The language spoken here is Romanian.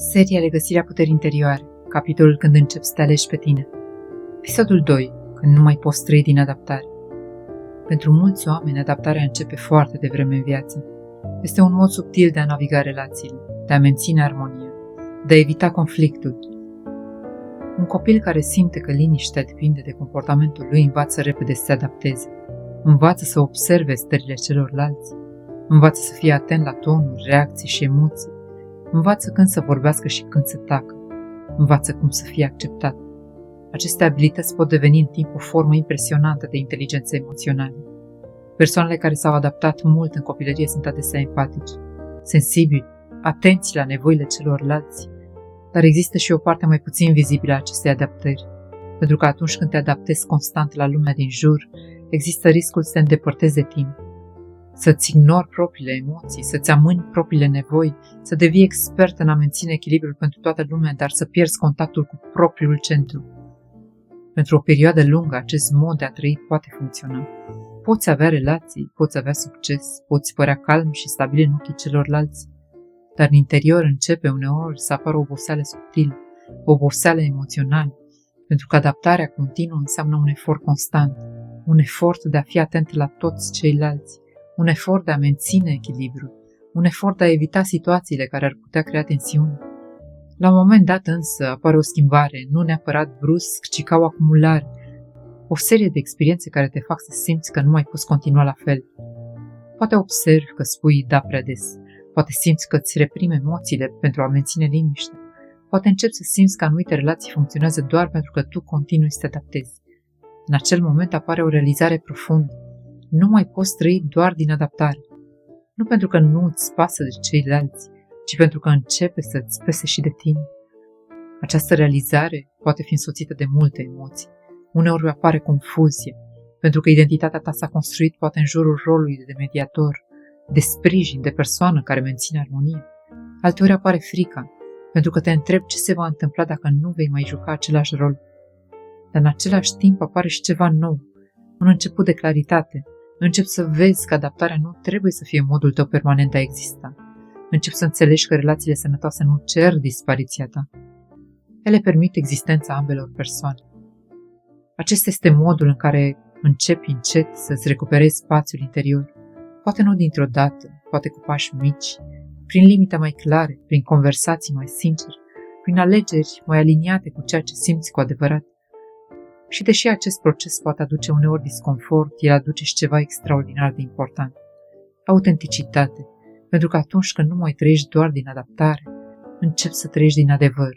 Seria Regăsirea puterii interioare, capitolul Când începi să te alegi pe tine. Episodul 2. Când nu mai poți trăi din adaptare. Pentru mulți oameni, adaptarea începe foarte devreme în viață. Este un mod subtil de a naviga relațiile, de a menține armonia, de a evita conflictul. Un copil care simte că liniștea depinde de comportamentul lui învață repede să se adapteze, învață să observe stările celorlalți, învață să fie atent la tonuri, reacții și emoții, învață când să vorbească și când să tacă, învață cum să fie acceptat. Aceste abilități pot deveni în timp o formă impresionantă de inteligență emoțională. Persoanele care s-au adaptat mult în copilărie sunt adesea empatici, sensibili, atenți la nevoile celorlalți, dar există și o parte mai puțin vizibilă a acestei adaptări, pentru că atunci când te adaptezi constant la lumea din jur, există riscul să te îndepărtezi de tine, să-ți ignori propriile emoții, să-ți amâni propriile nevoi, să devii expert în a menține echilibrul pentru toată lumea, dar să pierzi contactul cu propriul centru. Pentru o perioadă lungă, acest mod de a trăi poate funcționa. Poți avea relații, poți avea succes, poți părea calm și stabil în ochii celorlalți, dar în interior începe uneori să apară o oboseală subtilă, o oboseală emoțională, pentru că adaptarea continuă înseamnă un efort constant, un efort de a fi atent la toți ceilalți, un efort de a menține echilibrul, un efort de a evita situațiile care ar putea crea tensiune. La un moment dat însă apare o schimbare, nu neapărat brusc, ci ca o acumulare, o serie de experiențe care te fac să simți că nu mai poți continua la fel. Poate observi că spui da prea des, poate simți că îți reprimi emoțiile pentru a menține liniștea, poate începi să simți că anumite relații funcționează doar pentru că tu continui să te adaptezi. În acel moment apare o realizare profundă. Nu mai poți trăi doar din adaptare. Nu pentru că nu îți pasă de ceilalți, ci pentru că începe să-ți pese și de tine. Această realizare poate fi însoțită de multe emoții. Uneori apare confuzie, pentru că identitatea ta s-a construit poate în jurul rolului de mediator, de sprijin, de persoană care menține armonie. Alteori apare frica, pentru că te întrebi ce se va întâmpla dacă nu vei mai juca același rol. Dar în același timp apare și ceva nou, un început de claritate. Începi să vezi că adaptarea nu trebuie să fie modul tău permanent de a exista. Începi să înțelegi că relațiile sănătoase nu cer dispariția ta. Ele permit existența ambelor persoane. Acesta este modul în care începi încet să-ți recuperezi spațiul interior. Poate nu dintr-o dată, poate cu pași mici, prin limite mai clare, prin conversații mai sincere, prin alegeri mai aliniate cu ceea ce simți cu adevărat. Și deși acest proces poate aduce uneori disconfort, el aduce și ceva extraordinar de important. Autenticitate, pentru că atunci când nu mai trăiești doar din adaptare, începi să trăiești din adevăr.